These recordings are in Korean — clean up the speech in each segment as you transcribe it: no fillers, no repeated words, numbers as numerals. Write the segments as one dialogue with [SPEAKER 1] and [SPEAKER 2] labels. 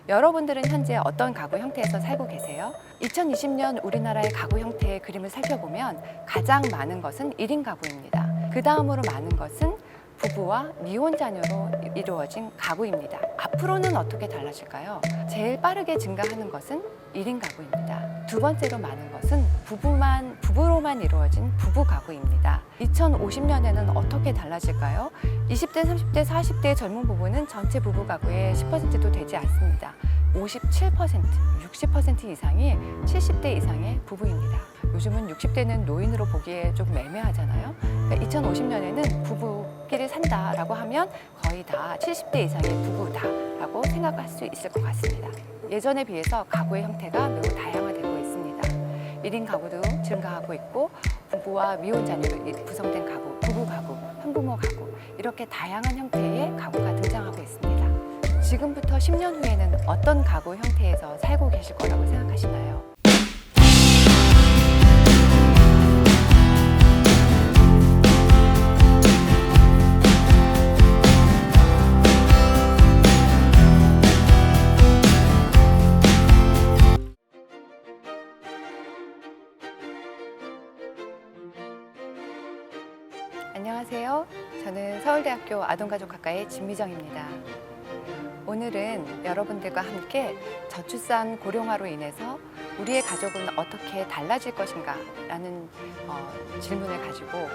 [SPEAKER 1] 여러분들은 현재 어떤 가구 형태에서 살고 계세요? 2020년 우리나라의 가구 형태의 그림을 살펴보면 가장 많은 것은 1인 가구입니다. 그 다음으로 많은 것은 부부와 미혼 자녀로 이루어진 가구입니다. 앞으로는 어떻게 달라질까요? 제일 빠르게 증가하는 것은 1인 가구입니다. 두 번째로 많은 것은 부부로만 이루어진 부부 가구입니다. 2050년에는 어떻게 달라질까요? 20대, 30대, 40대 젊은 부부는 전체 부부 가구의 10%도 되지 않습니다. 57%, 60% 이상이 70대 이상의 부부입니다. 요즘은 60대는 노인으로 보기에 조금 애매하잖아요. 그러니까 2050년에는 부부끼리 산다라고 하면 거의 다 70대 이상의 부부다라고 생각할 수 있을 것 같습니다. 예전에 비해서 가구의 형태가 매우 다양화되고 있습니다. 1인 가구도 증가하고 있고 부부와 미혼 자녀로 구성된 가구, 부부 가구, 한부모 가구 이렇게 다양한 형태의 가구가 등장하고 있습니다. 지금부터 10년 후에는 어떤 가구 형태에서 살고 계실 거라고 생각하시나요? 안녕하세요. 저는 서울대학교 아동가족학과의 진미정입니다. 오늘은 여러분들과 함께 저출산 고령화로 인해서 우리의 가족은 어떻게 달라질 것인가 라는 질문을 가지고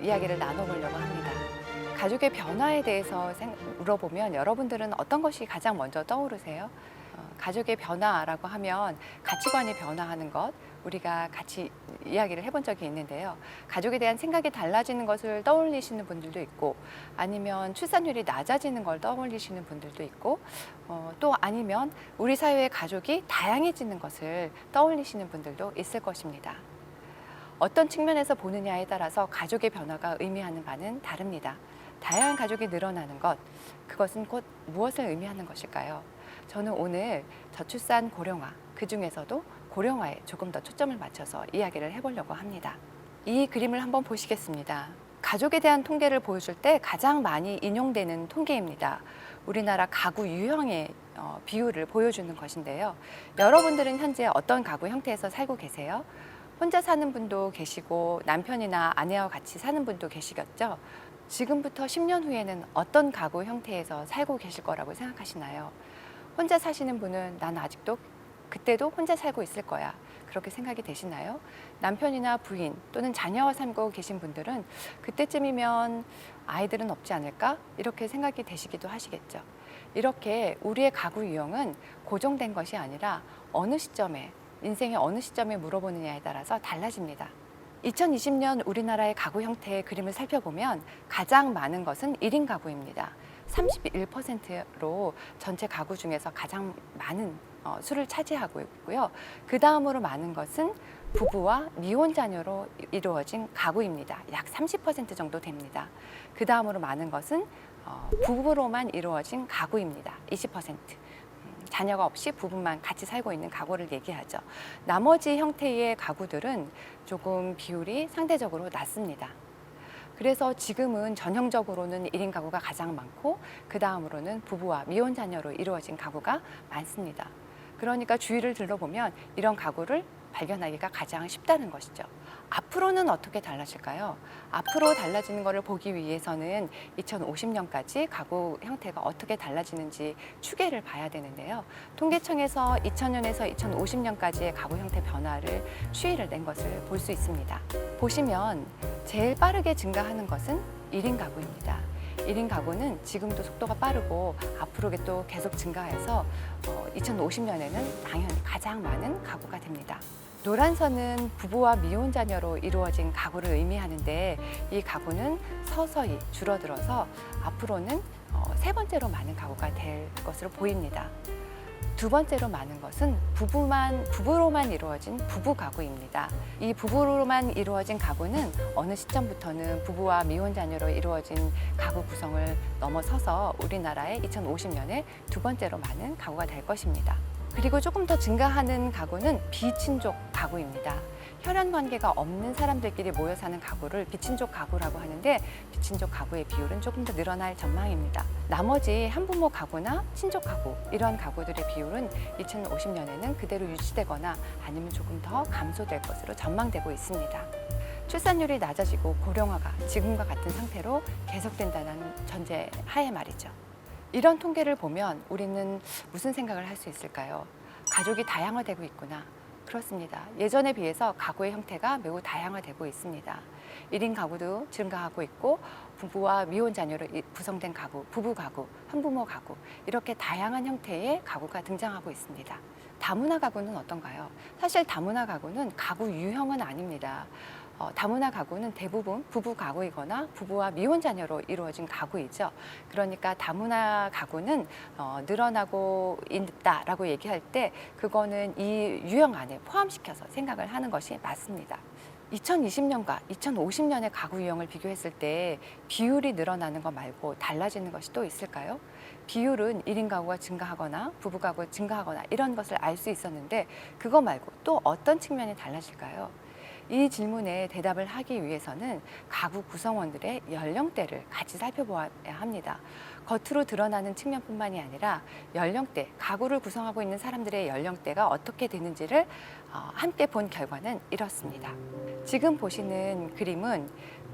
[SPEAKER 1] 이야기를 나눠보려고 합니다. 가족의 변화에 대해서 물어보면 여러분들은 어떤 것이 가장 먼저 떠오르세요? 가족의 변화라고 하면 가치관이 변화하는 것, 우리가 같이 이야기를 해본 적이 있는데요. 가족에 대한 생각이 달라지는 것을 떠올리시는 분들도 있고 아니면 출산율이 낮아지는 걸 떠올리시는 분들도 있고 또 아니면 우리 사회의 가족이 다양해지는 것을 떠올리시는 분들도 있을 것입니다. 어떤 측면에서 보느냐에 따라서 가족의 변화가 의미하는 바는 다릅니다. 다양한 가족이 늘어나는 것, 그것은 곧 무엇을 의미하는 것일까요? 저는 오늘 저출산 고령화, 그 중에서도 고령화에 조금 더 초점을 맞춰서 이야기를 해보려고 합니다. 이 그림을 한번 보시겠습니다. 가족에 대한 통계를 보여줄 때 가장 많이 인용되는 통계입니다. 우리나라 가구 유형의 비율을 보여주는 것인데요. 여러분들은 현재 어떤 가구 형태에서 살고 계세요? 혼자 사는 분도 계시고 남편이나 아내와 같이 사는 분도 계시겠죠? 지금부터 10년 후에는 어떤 가구 형태에서 살고 계실 거라고 생각하시나요? 혼자 사시는 분은 난 아직도 그때도 혼자 살고 있을 거야. 그렇게 생각이 되시나요? 남편이나 부인 또는 자녀와 살고 계신 분들은 그때쯤이면 아이들은 없지 않을까? 이렇게 생각이 되시기도 하시겠죠. 이렇게 우리의 가구 유형은 고정된 것이 아니라 어느 시점에, 인생의 어느 시점에 물어보느냐에 따라서 달라집니다. 2020년 우리나라의 가구 형태의 그림을 살펴보면 가장 많은 것은 1인 가구입니다. 31%로 전체 가구 중에서 가장 많은 수를 차지하고 있고요. 그 다음으로 많은 것은 부부와 미혼 자녀로 이루어진 가구입니다. 약 30% 정도 됩니다. 그 다음으로 많은 것은 부부로만 이루어진 가구입니다. 20%. 자녀가 없이 부부만 같이 살고 있는 가구를 얘기하죠. 나머지 형태의 가구들은 조금 비율이 상대적으로 낮습니다. 그래서 지금은 전형적으로는 1인 가구가 가장 많고 그 다음으로는 부부와 미혼 자녀로 이루어진 가구가 많습니다. 그러니까 주위를 둘러보면 이런 가구를 발견하기가 가장 쉽다는 것이죠. 앞으로는 어떻게 달라질까요? 앞으로 달라지는 것을 보기 위해서는 2050년까지 가구 형태가 어떻게 달라지는지 추계를 봐야 되는데요. 통계청에서 2000년에서 2050년까지의 가구 형태 변화를 추이를 낸 것을 볼 수 있습니다. 보시면 제일 빠르게 증가하는 것은 1인 가구입니다. 1인 가구는 지금도 속도가 빠르고 앞으로 또 계속 증가해서 2050년에는 당연히 가장 많은 가구가 됩니다. 노란 선은 부부와 미혼 자녀로 이루어진 가구를 의미하는데 이 가구는 서서히 줄어들어서 앞으로는 세 번째로 많은 가구가 될 것으로 보입니다. 두 번째로 많은 것은 부부로만 이루어진 부부 가구입니다. 이 부부로만 이루어진 가구는 어느 시점부터는 부부와 미혼 자녀로 이루어진 가구 구성을 넘어서서 우리나라의 2050년에 두 번째로 많은 가구가 될 것입니다. 그리고 조금 더 증가하는 가구는 비친족 가구입니다. 혈연 관계가 없는 사람들끼리 모여 사는 가구를 비친족 가구라고 하는데, 비친족 가구의 비율은 조금 더 늘어날 전망입니다. 나머지 한부모 가구나 친족 가구, 이런 가구들의 비율은 2050년에는 그대로 유지되거나 아니면 조금 더 감소될 것으로 전망되고 있습니다. 출산율이 낮아지고 고령화가 지금과 같은 상태로 계속된다는 전제 하에 말이죠. 이런 통계를 보면 우리는 무슨 생각을 할 수 있을까요? 가족이 다양화되고 있구나. 그렇습니다. 예전에 비해서 가구의 형태가 매우 다양화되고 있습니다. 1인 가구도 증가하고 있고, 부부와 미혼 자녀로 구성된 가구, 부부 가구, 한부모 가구, 이렇게 다양한 형태의 가구가 등장하고 있습니다. 다문화 가구는 어떤가요? 사실 다문화 가구는 가구 유형은 아닙니다. 다문화 가구는 대부분 부부 가구이거나 부부와 미혼 자녀로 이루어진 가구이죠. 그러니까 다문화 가구는 늘어나고 있다라고 얘기할 때 그거는 이 유형 안에 포함시켜서 생각을 하는 것이 맞습니다. 2020년과 2050년의 가구 유형을 비교했을 때 비율이 늘어나는 것 말고 달라지는 것이 또 있을까요? 비율은 1인 가구가 증가하거나 부부 가구가 증가하거나 이런 것을 알 수 있었는데, 그거 말고 또 어떤 측면이 달라질까요? 이 질문에 대답을 하기 위해서는 가구 구성원들의 연령대를 같이 살펴보아야 합니다. 겉으로 드러나는 측면뿐만이 아니라 연령대, 가구를 구성하고 있는 사람들의 연령대가 어떻게 되는지를 함께 본 결과는 이렇습니다. 지금 보시는 그림은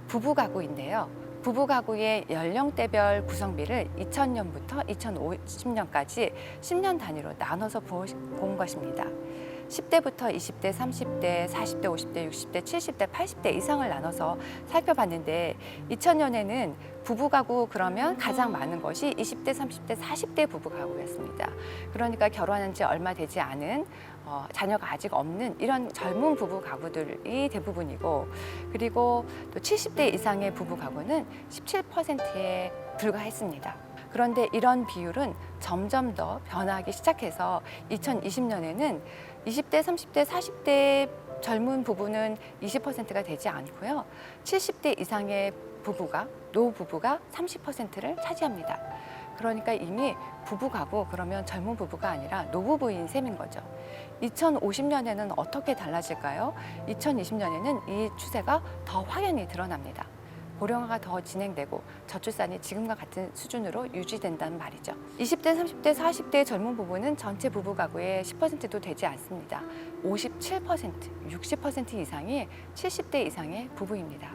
[SPEAKER 1] 부부 가구인데요. 부부 가구의 연령대별 구성비를 2000년부터 2050년까지 10년 단위로 나눠서 본 것입니다. 10대부터 20대, 30대, 40대, 50대, 60대, 70대, 80대 이상을 나눠서 살펴봤는데, 2000년에는 부부가구 그러면 가장 많은 것이 20대, 30대, 40대 부부가구였습니다. 그러니까 결혼한 지 얼마 되지 않은 자녀가 아직 없는 이런 젊은 부부 가구들이 대부분이고, 그리고 또 70대 이상의 부부 가구는 17%에 불과했습니다. 그런데 이런 비율은 점점 더 변화하기 시작해서 2020년에는 20대, 30대, 40대 젊은 부부는 20%가 되지 않고요. 70대 이상의 부부가, 노부부가 30%를 차지합니다. 그러니까 이미 부부가구 그러면 젊은 부부가 아니라 노부부인 셈인 거죠. 2050년에는 어떻게 달라질까요? 2020년에는 이 추세가 더 확연히 드러납니다. 고령화가 더 진행되고 저출산이 지금과 같은 수준으로 유지된다는 말이죠. 20대, 30대, 40대 젊은 부부는 전체 부부 가구의 10%도 되지 않습니다. 57%, 60% 이상이 70대 이상의 부부입니다.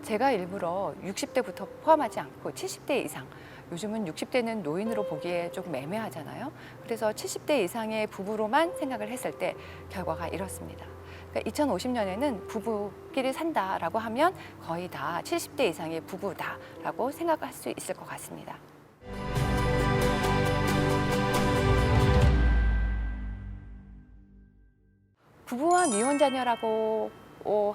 [SPEAKER 1] 제가 일부러 60대부터 포함하지 않고 70대 이상, 요즘은 60대는 노인으로 보기에 조금 애매하잖아요. 그래서 70대 이상의 부부로만 생각을 했을 때 결과가 이렇습니다. 그러니까 2050년에는 부부끼리 산다라고 하면 거의 다 70대 이상의 부부다라고 생각할 수 있을 것 같습니다. 부부와 미혼 자녀라고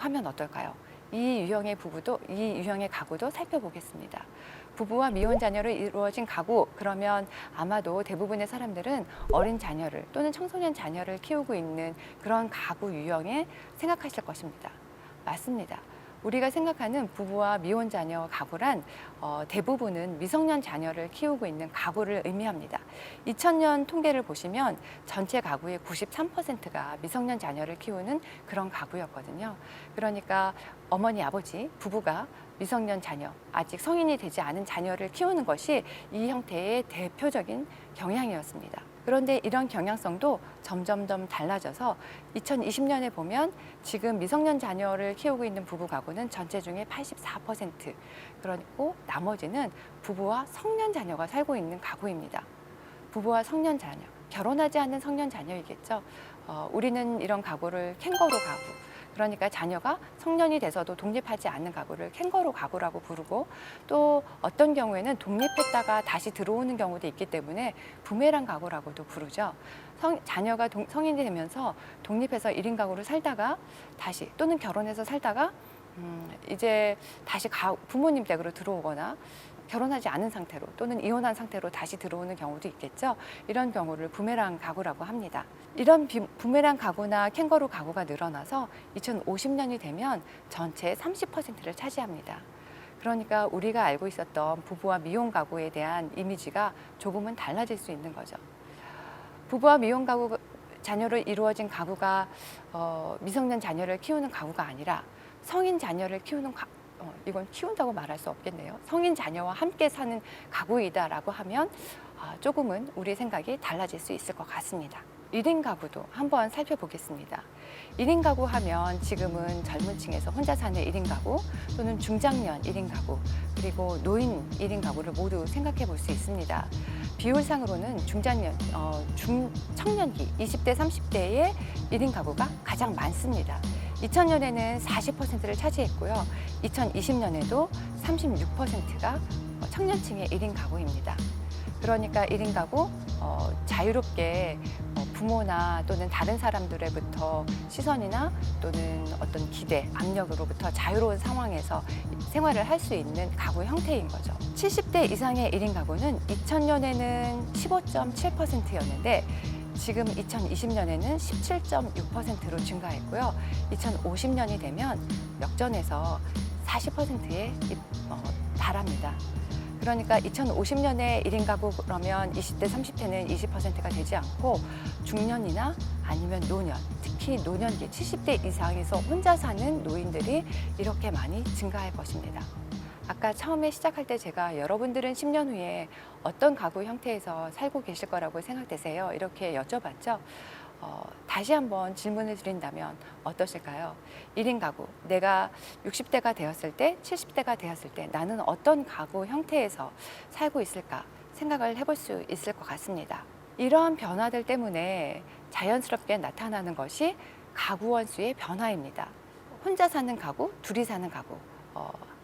[SPEAKER 1] 하면 어떨까요? 이 유형의 부부도, 이 유형의 가구도 살펴보겠습니다. 부부와 미혼 자녀로 이루어진 가구, 그러면 아마도 대부분의 사람들은 어린 자녀를 또는 청소년 자녀를 키우고 있는 그런 가구 유형에 생각하실 것입니다. 맞습니다. 우리가 생각하는 부부와 미혼 자녀 가구란 대부분은 미성년 자녀를 키우고 있는 가구를 의미합니다. 2000년 통계를 보시면 전체 가구의 93%가 미성년 자녀를 키우는 그런 가구였거든요. 그러니까 어머니, 아버지, 부부가 미성년 자녀, 아직 성인이 되지 않은 자녀를 키우는 것이 이 형태의 대표적인 경향이었습니다. 그런데 이런 경향성도 점점 달라져서 2020년에 보면 지금 미성년 자녀를 키우고 있는 부부 가구는 전체 중에 84%, 그리고 나머지는 부부와 성년 자녀가 살고 있는 가구입니다. 부부와 성년 자녀, 결혼하지 않은 성년 자녀이겠죠. 우리는 이런 가구를 캥거루 가구, 그러니까 자녀가 성년이 돼서도 독립하지 않는 가구를 캥거루 가구라고 부르고, 또 어떤 경우에는 독립했다가 다시 들어오는 경우도 있기 때문에 부메랑 가구라고도 부르죠. 자녀가 성인이 되면서 독립해서 1인 가구를 살다가 다시, 또는 결혼해서 살다가 이제 다시 부모님 댁으로 들어오거나 결혼하지 않은 상태로 또는 이혼한 상태로 다시 들어오는 경우도 있겠죠. 이런 경우를 부메랑 가구라고 합니다. 이런 부메랑 가구나 캥거루 가구가 늘어나서 2050년이 되면 전체의 30%를 차지합니다. 그러니까 우리가 알고 있었던 부부와 미혼 가구에 대한 이미지가 조금은 달라질 수 있는 거죠. 부부와 미혼 가구 자녀로 이루어진 가구가 미성년 자녀를 키우는 가구가 아니라 성인 자녀를 키우는 이건 키운다고 말할 수 없겠네요. 성인 자녀와 함께 사는 가구이다라고 하면 조금은 우리 생각이 달라질 수 있을 것 같습니다. 1인 가구도 한번 살펴보겠습니다. 1인 가구 하면 지금은 젊은 층에서 혼자 사는 1인 가구 또는 중장년 1인 가구 그리고 노인 1인 가구를 모두 생각해 볼 수 있습니다. 비율상으로는 중청년기 20대 30대의 1인 가구가 가장 많습니다. 2000년에는 40%를 차지했고요. 2020년에도 36%가 청년층의 1인 가구입니다. 그러니까 1인 가구 자유롭게 부모나 또는 다른 사람들로부터 시선이나 또는 어떤 기대, 압력으로부터 자유로운 상황에서 생활을 할 수 있는 가구 형태인 거죠. 70대 이상의 1인 가구는 2000년에는 15.7%였는데 지금 2020년에는 17.6%로 증가했고요. 2050년이 되면 역전해서 40%에 달합니다. 그러니까 2050년에 1인 가구 그러면 20대, 30대는 20%가 되지 않고 중년이나 아니면 노년, 특히 노년기 70대 이상에서 혼자 사는 노인들이 이렇게 많이 증가할 것입니다. 아까 처음에 시작할 때 제가 여러분들은 10년 후에 어떤 가구 형태에서 살고 계실 거라고 생각되세요? 이렇게 여쭤봤죠. 다시 한번 질문을 드린다면 어떠실까요? 1인 가구, 내가 60대가 되었을 때, 70대가 되었을 때 나는 어떤 가구 형태에서 살고 있을까 생각을 해볼 수 있을 것 같습니다. 이러한 변화들 때문에 자연스럽게 나타나는 것이 가구 원수의 변화입니다. 혼자 사는 가구, 둘이 사는 가구.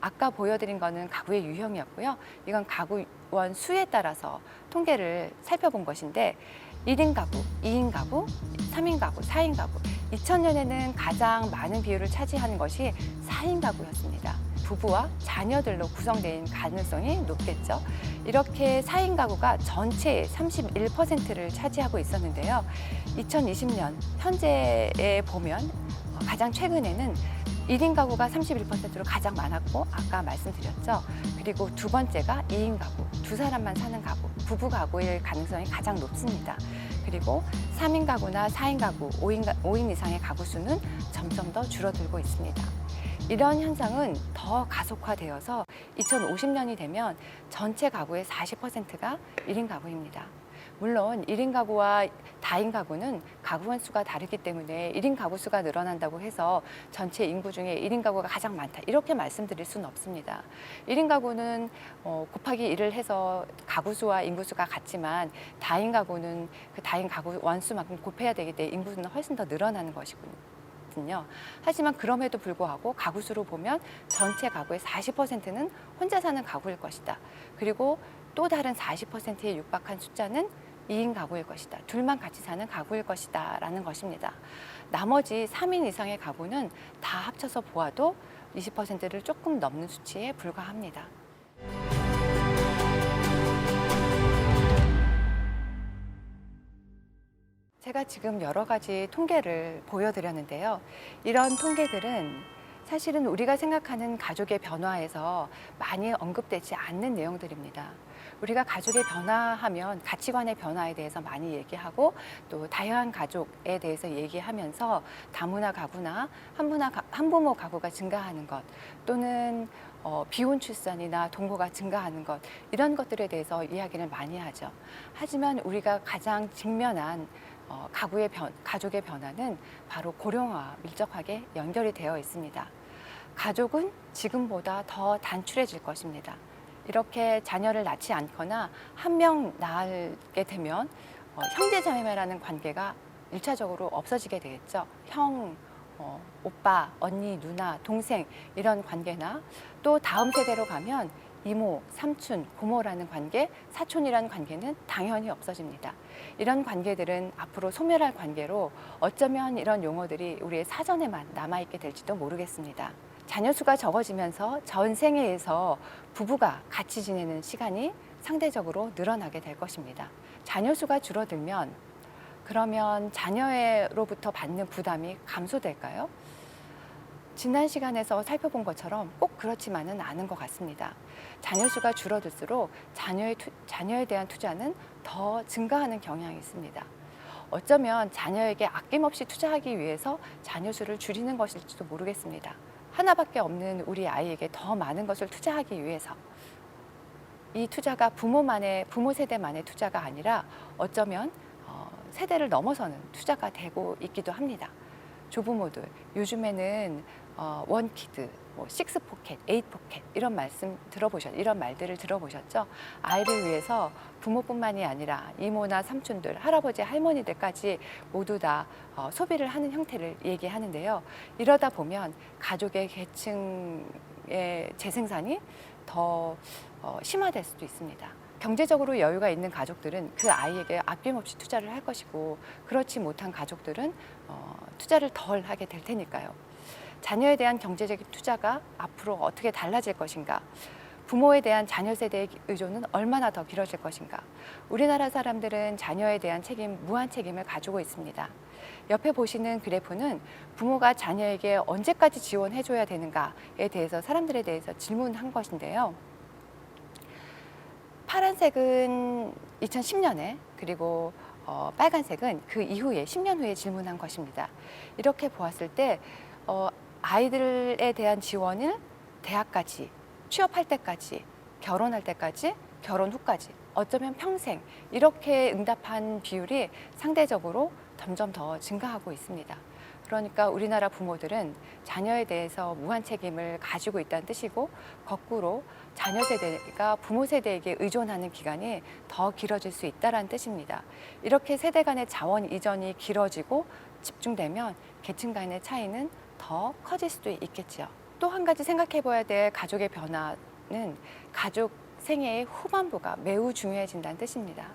[SPEAKER 1] 아까 보여드린 거는 가구의 유형이었고요. 이건 가구 원 수에 따라서 통계를 살펴본 것인데 1인 가구, 2인 가구, 3인 가구, 4인 가구. 2000년에는 가장 많은 비율을 차지하는 것이 4인 가구였습니다. 부부와 자녀들로 구성된 가능성이 높겠죠. 이렇게 4인 가구가 전체의 31%를 차지하고 있었는데요. 2020년 현재에 보면 가장 최근에는 1인 가구가 31%로 가장 많았고 아까 말씀드렸죠. 그리고 두 번째가 2인 가구, 두 사람만 사는 가구, 부부 가구일 가능성이 가장 높습니다. 그리고 3인 가구나 4인 가구, 5인 이상의 가구 수는 점점 더 줄어들고 있습니다. 이런 현상은 더 가속화되어서 2050년이 되면 전체 가구의 40%가 1인 가구입니다. 물론 1인 가구와 다인 가구는 가구 원수가 다르기 때문에 1인 가구 수가 늘어난다고 해서 전체 인구 중에 1인 가구가 가장 많다 이렇게 말씀드릴 수는 없습니다. 1인 가구는 곱하기 1을 해서 가구 수와 인구 수가 같지만 다인 가구는 그 다인 가구 원수만큼 곱해야 되기 때문에 인구 수는 훨씬 더 늘어나는 것이거든요. 하지만 그럼에도 불구하고 가구 수로 보면 전체 가구의 40%는 혼자 사는 가구일 것이다. 그리고 또 다른 40%에 육박한 숫자는 2인 가구일 것이다. 둘만 같이 사는 가구일 것이다. 라는 것입니다. 나머지 3인 이상의 가구는 다 합쳐서 보아도 20%를 조금 넘는 수치에 불과합니다. 제가 지금 여러 가지 통계를 보여드렸는데요. 이런 통계들은 사실은 우리가 생각하는 가족의 변화에서 많이 언급되지 않는 내용들입니다. 우리가 가족의 변화하면 가치관의 변화에 대해서 많이 얘기하고 또 다양한 가족에 대해서 얘기하면서 다문화 가구나 한부모 가구가 증가하는 것 또는 비혼 출산이나 동거가 증가하는 것 이런 것들에 대해서 이야기를 많이 하죠. 하지만 우리가 가장 직면한 가족의 변화는 바로 고령화와 밀접하게 연결이 되어 있습니다. 가족은 지금보다 더 단출해질 것입니다. 이렇게 자녀를 낳지 않거나 한 명 낳게 되면 형제자매라는 관계가 1차적으로 없어지게 되겠죠. 형, 오빠, 언니, 누나, 동생 이런 관계나 또 다음 세대로 가면 이모, 삼촌, 고모라는 관계, 사촌이라는 관계는 당연히 없어집니다. 이런 관계들은 앞으로 소멸할 관계로 어쩌면 이런 용어들이 우리의 사전에만 남아있게 될지도 모르겠습니다. 자녀 수가 적어지면서 전 생애에서 부부가 같이 지내는 시간이 상대적으로 늘어나게 될 것입니다. 자녀 수가 줄어들면 그러면 자녀로부터 받는 부담이 감소될까요? 지난 시간에서 살펴본 것처럼 꼭 그렇지만은 않은 것 같습니다. 자녀 수가 줄어들수록 자녀에 대한 투자는 더 증가하는 경향이 있습니다. 어쩌면 자녀에게 아낌없이 투자하기 위해서 자녀 수를 줄이는 것일지도 모르겠습니다. 하나밖에 없는 우리 아이에게 더 많은 것을 투자하기 위해서. 이 투자가 부모 세대만의 투자가 아니라 어쩌면 세대를 넘어서는 투자가 되고 있기도 합니다. 조부모들, 요즘에는 원키드, 식스 포켓, 에잇 포켓 이런 말들을 들어보셨죠? 아이를 위해서 부모뿐만이 아니라 이모나 삼촌들, 할아버지, 할머니들까지 모두 다 소비를 하는 형태를 얘기하는데요. 이러다 보면 가족의 계층의 재생산이 더 심화될 수도 있습니다. 경제적으로 여유가 있는 가족들은 그 아이에게 아낌없이 투자를 할 것이고, 그렇지 못한 가족들은 투자를 덜 하게 될 테니까요. 자녀에 대한 경제적인 투자가 앞으로 어떻게 달라질 것인가? 부모에 대한 자녀 세대의 의존은 얼마나 더 길어질 것인가? 우리나라 사람들은 자녀에 대한 무한 책임을 가지고 있습니다. 옆에 보시는 그래프는 부모가 자녀에게 언제까지 지원해줘야 되는가에 대해서 사람들에 대해서 질문한 것인데요. 파란색은 2010년에, 그리고 빨간색은 그 이후에 10년 후에 질문한 것입니다. 이렇게 보았을 때 아이들에 대한 지원을 대학까지, 취업할 때까지, 결혼할 때까지, 결혼 후까지, 어쩌면 평생 이렇게 응답한 비율이 상대적으로 점점 더 증가하고 있습니다. 그러니까 우리나라 부모들은 자녀에 대해서 무한 책임을 가지고 있다는 뜻이고, 거꾸로 자녀 세대가 부모 세대에게 의존하는 기간이 더 길어질 수 있다는 뜻입니다. 이렇게 세대 간의 자원 이전이 길어지고 집중되면 계층 간의 차이는 더 커질 수도 있겠죠. 또 한 가지 생각해 봐야 될 가족의 변화는 가족 생애의 후반부가 매우 중요해진다는 뜻입니다.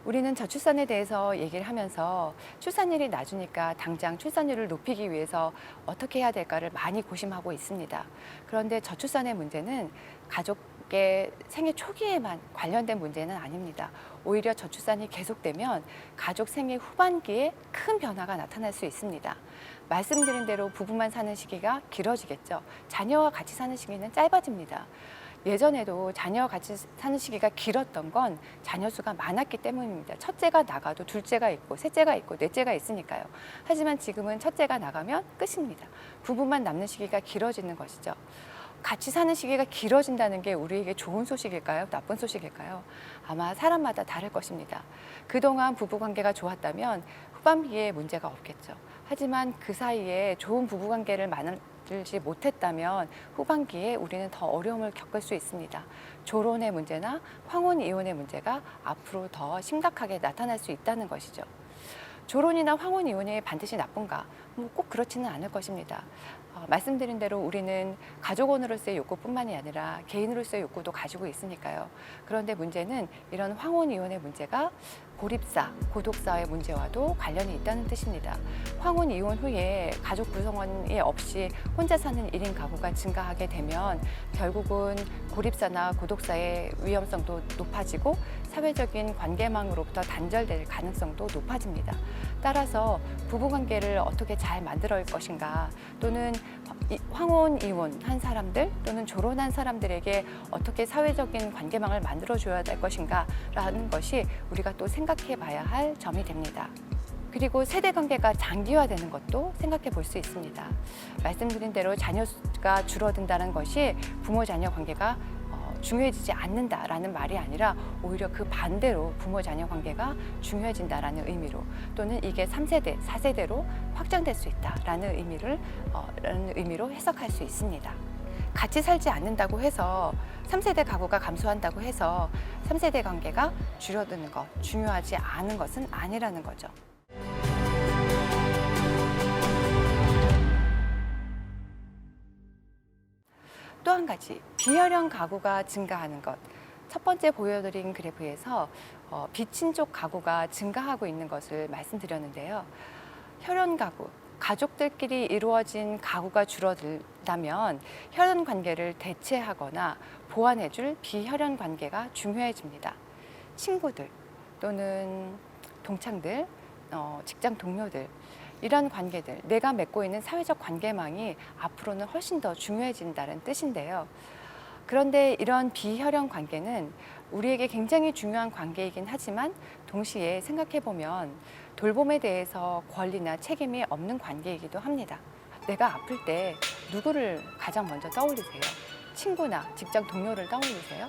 [SPEAKER 1] 우리는 저출산에 대해서 얘기를 하면서 출산율이 낮으니까 당장 출산율을 높이기 위해서 어떻게 해야 될까를 많이 고심하고 있습니다. 그런데 저출산의 문제는 가족의 생애 초기에만 관련된 문제는 아닙니다. 오히려 저출산이 계속되면 가족 생애 후반기에 큰 변화가 나타날 수 있습니다. 말씀드린 대로 부부만 사는 시기가 길어지겠죠. 자녀와 같이 사는 시기는 짧아집니다. 예전에도 자녀와 같이 사는 시기가 길었던 건 자녀 수가 많았기 때문입니다. 첫째가 나가도 둘째가 있고 셋째가 있고 넷째가 있으니까요. 하지만 지금은 첫째가 나가면 끝입니다. 부부만 남는 시기가 길어지는 것이죠. 같이 사는 시기가 길어진다는 게 우리에게 좋은 소식일까요? 나쁜 소식일까요? 아마 사람마다 다를 것입니다. 그동안 부부관계가 좋았다면 후반기에 문제가 없겠죠. 하지만 그 사이에 좋은 부부관계를 만들지 못했다면 후반기에 우리는 더 어려움을 겪을 수 있습니다. 조론의 문제나 황혼 이혼의 문제가 앞으로 더 심각하게 나타날 수 있다는 것이죠. 조론이나 황혼 이혼이 반드시 나쁜가? 꼭 그렇지는 않을 것입니다. 말씀드린 대로 우리는 가족원으로서의 욕구뿐만이 아니라 개인으로서의 욕구도 가지고 있으니까요. 그런데 문제는 이런 황혼 이혼의 문제가 고립사, 고독사의 문제와도 관련이 있다는 뜻입니다. 황혼 이혼 후에 가족 구성원이 없이 혼자 사는 1인 가구가 증가하게 되면 결국은 고립사나 고독사의 위험성도 높아지고 사회적인 관계망으로부터 단절될 가능성도 높아집니다. 따라서 부부관계를 어떻게 잘 만들어갈 것인가, 또는 황혼 이혼한 사람들 또는 졸혼한 사람들에게 어떻게 사회적인 관계망을 만들어줘야 될 것인가 라는 것이 우리가 또 생각해 봐야 할 점이 됩니다. 그리고 세대 관계가 장기화되는 것도 생각해 볼 수 있습니다. 말씀드린 대로 자녀 수가 줄어든다는 것이 부모 자녀 관계가 중요해지지 않는다라는 말이 아니라 오히려 그 반대로 부모 자녀 관계가 중요해진다라는 의미로, 또는 이게 3세대, 4세대로 확장될 수 있다라는 의미로 해석할 수 있습니다. 같이 살지 않는다고 해서 3세대 가구가 감소한다고 해서 3세대 관계가 줄어드는 것, 중요하지 않은 것은 아니라는 거죠. 또 한 가지, 비혈연 가구가 증가하는 것. 첫 번째 보여드린 그래프에서 비친족 가구가 증가하고 있는 것을 말씀드렸는데요. 혈연 가구, 가족들끼리 이루어진 가구가 줄어들다면 혈연 관계를 대체하거나 보완해줄 비혈연 관계가 중요해집니다. 친구들 또는 동창들, 직장 동료들, 이런 관계들, 내가 맺고 있는 사회적 관계망이 앞으로는 훨씬 더 중요해진다는 뜻인데요. 그런데 이런 비혈연 관계는 우리에게 굉장히 중요한 관계이긴 하지만 동시에 생각해 보면 돌봄에 대해서 권리나 책임이 없는 관계이기도 합니다. 내가 아플 때 누구를 가장 먼저 떠올리세요? 친구나 직장 동료를 떠올리세요?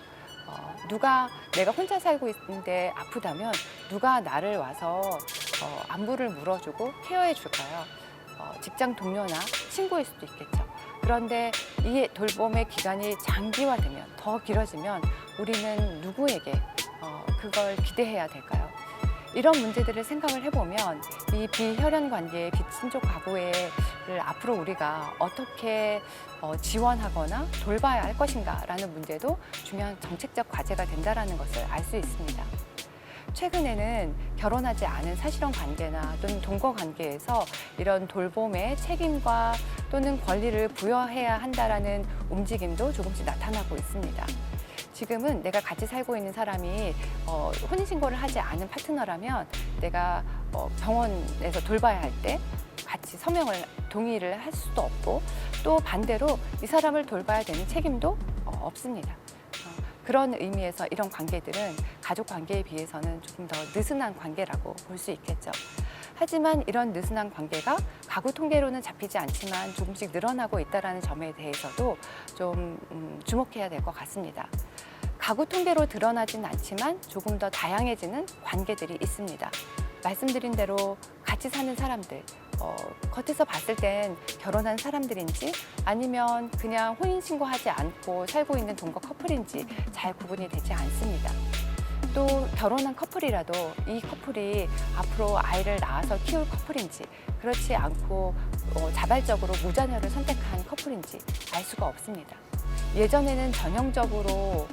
[SPEAKER 1] 내가 혼자 살고 있는데 아프다면 누가 나를 와서 안부를 물어주고 케어해 줄까요? 직장 동료나 친구일 수도 있겠죠. 그런데 이 돌봄의 기간이 장기화되면, 더 길어지면 우리는 누구에게 그걸 기대해야 될까요? 이런 문제들을 생각을 해보면 이 비혈연 관계의 비친족 가구를 앞으로 우리가 어떻게 지원하거나 돌봐야 할 것인가라는 문제도 중요한 정책적 과제가 된다는 것을 알 수 있습니다. 최근에는 결혼하지 않은 사실혼 관계나 또는 동거 관계에서 이런 돌봄의 책임과 또는 권리를 부여해야 한다라는 움직임도 조금씩 나타나고 있습니다. 지금은 내가 같이 살고 있는 사람이 혼인신고를 하지 않은 파트너라면 내가 병원에서 돌봐야 할 때 같이 서명을 동의를 할 수도 없고, 또 반대로 이 사람을 돌봐야 되는 책임도 없습니다. 그런 의미에서 이런 관계들은 가족 관계에 비해서는 조금 더 느슨한 관계라고 볼 수 있겠죠. 하지만 이런 느슨한 관계가 가구 통계로는 잡히지 않지만 조금씩 늘어나고 있다는 점에 대해서도 좀 주목해야 될 것 같습니다. 가구 통계로 드러나진 않지만 조금 더 다양해지는 관계들이 있습니다. 말씀드린 대로 같이 사는 사람들, 겉에서 봤을 땐 결혼한 사람들인지 아니면 그냥 혼인신고하지 않고 살고 있는 동거 커플인지 잘 구분이 되지 않습니다. 또 결혼한 커플이라도 이 커플이 앞으로 아이를 낳아서 키울 커플인지, 그렇지 않고 자발적으로 무자녀를 선택한 커플인지 알 수가 없습니다. 예전에는 전형적으로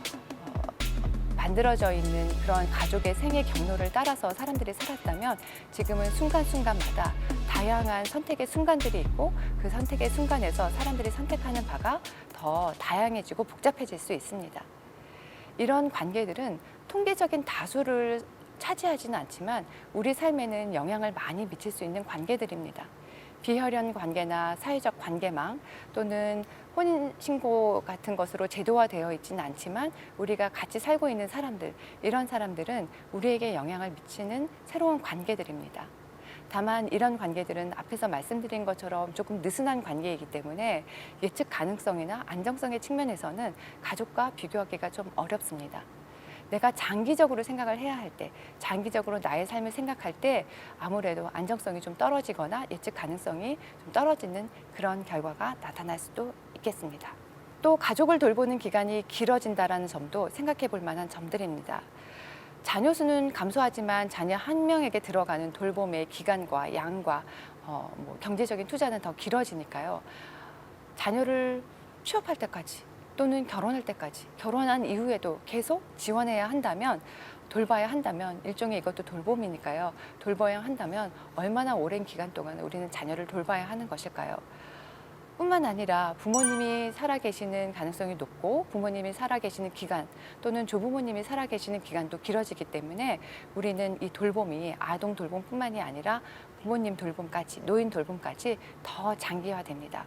[SPEAKER 1] 만들어져 있는 그런 가족의 생애 경로를 따라서 사람들이 살았다면 지금은 순간순간마다 다양한 선택의 순간들이 있고, 그 선택의 순간에서 사람들이 선택하는 바가 더 다양해지고 복잡해질 수 있습니다. 이런 관계들은 통계적인 다수를 차지하지는 않지만 우리 삶에는 영향을 많이 미칠 수 있는 관계들입니다. 비혈연 관계나 사회적 관계망 또는 혼인신고 같은 것으로 제도화되어 있지는 않지만 우리가 같이 살고 있는 사람들, 이런 사람들은 우리에게 영향을 미치는 새로운 관계들입니다. 다만 이런 관계들은 앞에서 말씀드린 것처럼 조금 느슨한 관계이기 때문에 예측 가능성이나 안정성의 측면에서는 가족과 비교하기가 좀 어렵습니다. 내가 장기적으로 생각을 해야 할 때, 장기적으로 나의 삶을 생각할 때 아무래도 안정성이 좀 떨어지거나 예측 가능성이 좀 떨어지는 그런 결과가 나타날 수도 있겠습니다. 또 가족을 돌보는 기간이 길어진다는 점도 생각해 볼 만한 점들입니다. 자녀 수는 감소하지만 자녀 한 명에게 들어가는 돌봄의 기간과 양과 경제적인 투자는 더 길어지니까요. 자녀를 취업할 때까지 또는 결혼할 때까지, 결혼한 이후에도 계속 지원해야 한다면, 돌봐야 한다면, 일종의 이것도 돌봄이니까요. 돌봐야 한다면 얼마나 오랜 기간 동안 우리는 자녀를 돌봐야 하는 것일까요? 뿐만 아니라 부모님이 살아계시는 가능성이 높고 부모님이 살아계시는 기간 또는 조부모님이 살아계시는 기간도 길어지기 때문에 우리는 이 돌봄이 아동 돌봄뿐만이 아니라 부모님 돌봄까지, 노인 돌봄까지 더 장기화됩니다.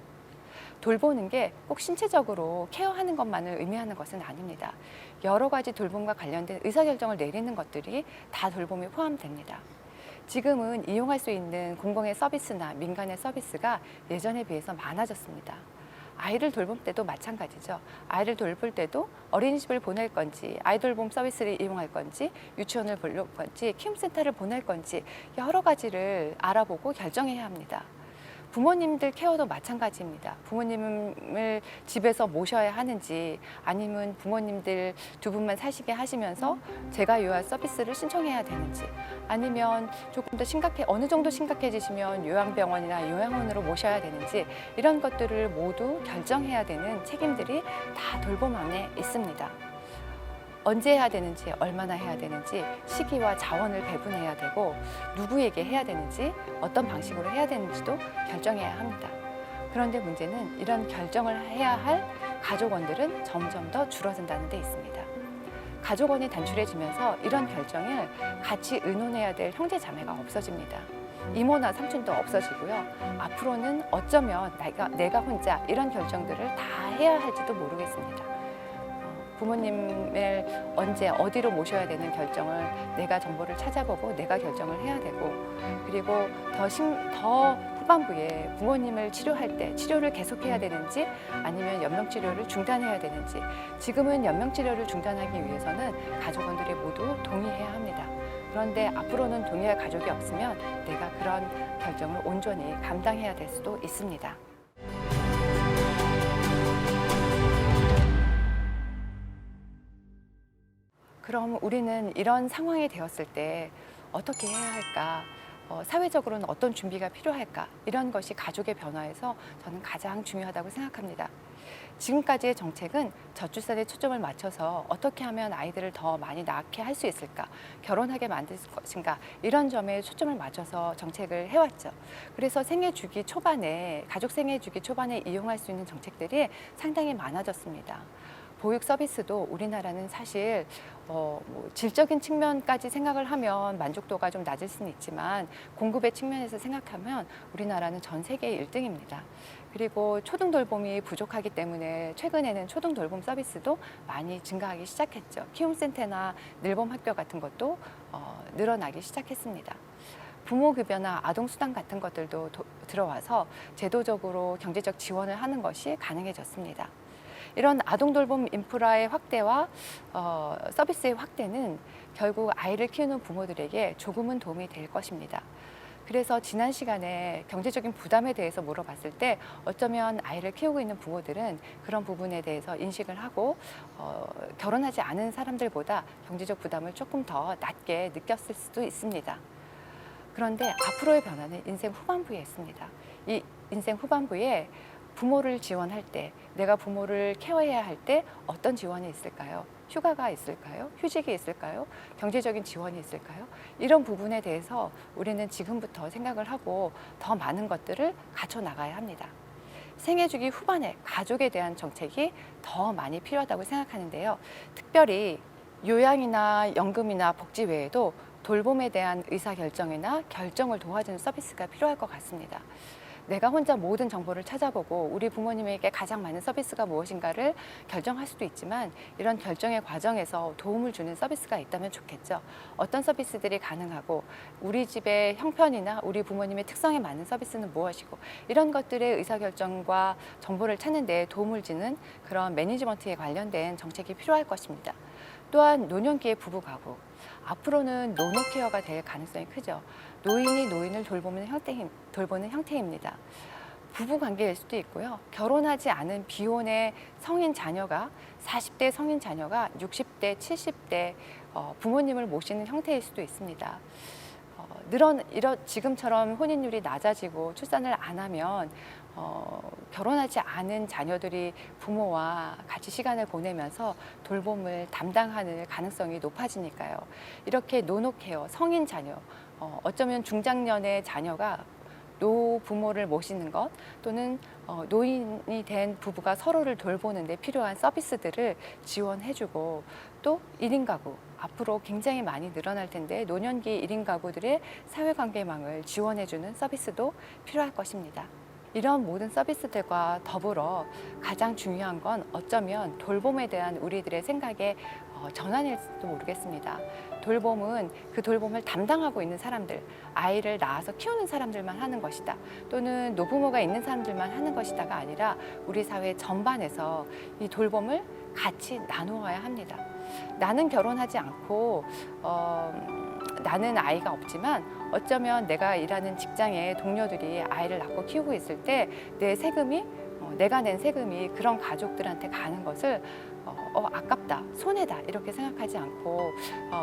[SPEAKER 1] 돌보는 게 꼭 신체적으로 케어하는 것만을 의미하는 것은 아닙니다. 여러 가지 돌봄과 관련된 의사결정을 내리는 것들이 다 돌봄에 포함됩니다. 지금은 이용할 수 있는 공공의 서비스나 민간의 서비스가 예전에 비해서 많아졌습니다. 아이를 돌볼 때도 마찬가지죠. 아이를 돌볼 때도 어린이집을 보낼 건지, 아이돌봄 서비스를 이용할 건지, 유치원을 보낼 건지, 키움센터를 보낼 건지 여러 가지를 알아보고 결정해야 합니다. 부모님들 케어도 마찬가지입니다. 부모님을 집에서 모셔야 하는지 아니면 부모님들 두 분만 사시게 하시면서 제가 요양 서비스를 신청해야 되는지, 아니면 조금 더 어느 정도 심각해지시면 요양병원이나 요양원으로 모셔야 되는지, 이런 것들을 모두 결정해야 되는 책임들이 다 돌봄 안에 있습니다. 언제 해야 되는지, 얼마나 해야 되는지, 시기와 자원을 배분해야 되고 누구에게 해야 되는지, 어떤 방식으로 해야 되는지도 결정해야 합니다. 그런데 문제는 이런 결정을 해야 할 가족원들은 점점 더 줄어든다는 데 있습니다. 가족원이 단출해지면서 이런 결정을 같이 의논해야 될 형제 자매가 없어집니다. 이모나 삼촌도 없어지고요. 앞으로는 어쩌면 내가 혼자 이런 결정들을 다 해야 할지도 모르겠습니다. 부모님을 언제 어디로 모셔야 되는 결정을 내가 정보를 찾아보고 내가 결정을 해야 되고, 그리고 더 후반부에 부모님을 치료할 때 치료를 계속해야 되는지 아니면 연명치료를 중단해야 되는지, 지금은 연명치료를 중단하기 위해서는 가족원들이 모두 동의해야 합니다. 그런데 앞으로는 동의할 가족이 없으면 내가 그런 결정을 온전히 감당해야 될 수도 있습니다. 그럼 우리는 이런 상황이 되었을 때 어떻게 해야 할까? 사회적으로는 어떤 준비가 필요할까? 이런 것이 가족의 변화에서 저는 가장 중요하다고 생각합니다. 지금까지의 정책은 저출산에 초점을 맞춰서 어떻게 하면 아이들을 더 많이 낳게 할 수 있을까, 결혼하게 만들 것인가, 이런 점에 초점을 맞춰서 정책을 해왔죠. 그래서 생애 주기 초반에, 가족 생애 주기 초반에 이용할 수 있는 정책들이 상당히 많아졌습니다. 보육 서비스도 우리나라는 사실 질적인 측면까지 생각을 하면 만족도가 좀 낮을 수는 있지만 공급의 측면에서 생각하면 우리나라는 전 세계 1등입니다. 그리고 초등 돌봄이 부족하기 때문에 최근에는 초등 돌봄 서비스도 많이 증가하기 시작했죠. 키움센터나 늘봄 학교 같은 것도 늘어나기 시작했습니다. 부모급여나 아동수당 같은 것들도 들어와서 제도적으로 경제적 지원을 하는 것이 가능해졌습니다. 이런 아동돌봄 인프라의 확대와 서비스의 확대는 결국 아이를 키우는 부모들에게 조금은 도움이 될 것입니다. 그래서 지난 시간에 경제적인 부담에 대해서 물어봤을 때 어쩌면 아이를 키우고 있는 부모들은 그런 부분에 대해서 인식을 하고 결혼하지 않은 사람들보다 경제적 부담을 조금 더 낮게 느꼈을 수도 있습니다. 그런데 앞으로의 변화는 인생 후반부에 있습니다. 이 인생 후반부에 부모를 지원할 때, 내가 부모를 케어해야 할 때 어떤 지원이 있을까요? 휴가가 있을까요? 휴직이 있을까요? 경제적인 지원이 있을까요? 이런 부분에 대해서 우리는 지금부터 생각을 하고 더 많은 것들을 갖춰 나가야 합니다. 생애 주기 후반에 가족에 대한 정책이 더 많이 필요하다고 생각하는데요. 특별히 요양이나 연금이나 복지 외에도 돌봄에 대한 의사결정이나 결정을 도와주는 서비스가 필요할 것 같습니다. 내가 혼자 모든 정보를 찾아보고 우리 부모님에게 가장 많은 서비스가 무엇인가를 결정할 수도 있지만 이런 결정의 과정에서 도움을 주는 서비스가 있다면 좋겠죠. 어떤 서비스들이 가능하고 우리 집의 형편이나 우리 부모님의 특성에 맞는 서비스는 무엇이고, 이런 것들의 의사결정과 정보를 찾는 데 도움을 주는 그런 매니지먼트에 관련된 정책이 필요할 것입니다. 또한 노년기의 부부가구, 앞으로는 노노케어가 될 가능성이 크죠. 노인이 노인을 돌보는 형태입니다. 부부 관계일 수도 있고요. 결혼하지 않은 비혼의 성인 자녀가 40대 성인 자녀가 60대, 70대 부모님을 모시는 형태일 수도 있습니다. 지금처럼 혼인율이 낮아지고 출산을 안 하면 결혼하지 않은 자녀들이 부모와 같이 시간을 보내면서 돌봄을 담당하는 가능성이 높아지니까요. 이렇게 노노케어, 성인 자녀, 어쩌면 중장년의 자녀가 노부모를 모시는 것, 또는 노인이 된 부부가 서로를 돌보는 데 필요한 서비스들을 지원해주고, 또 1인 가구, 앞으로 굉장히 많이 늘어날 텐데 노년기 1인 가구들의 사회관계망을 지원해주는 서비스도 필요할 것입니다. 이런 모든 서비스들과 더불어 가장 중요한 건 어쩌면 돌봄에 대한 우리들의 생각의 전환일지도 모르겠습니다. 돌봄은 그 돌봄을 담당하고 있는 사람들, 아이를 낳아서 키우는 사람들만 하는 것이다, 또는 노부모가 있는 사람들만 하는 것이다가 아니라 우리 사회 전반에서 이 돌봄을 같이 나누어야 합니다. 나는 결혼하지 않고 나는 아이가 없지만 어쩌면 내가 일하는 직장의 동료들이 아이를 낳고 키우고 있을 때 내가 낸 세금이 그런 가족들한테 가는 것을 아깝다, 손해다 이렇게 생각하지 않고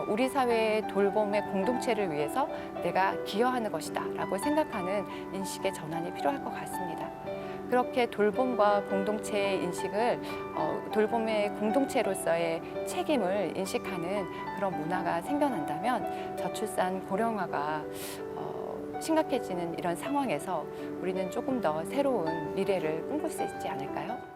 [SPEAKER 1] 우리 사회의 돌봄의 공동체를 위해서 내가 기여하는 것이다 라고 생각하는 인식의 전환이 필요할 것 같습니다. 그렇게 돌봄과 공동체의 인식을 돌봄의 공동체로서의 책임을 인식하는 그런 문화가 생겨난다면 저출산 고령화가 심각해지는 이런 상황에서 우리는 조금 더 새로운 미래를 꿈꿀 수 있지 않을까요?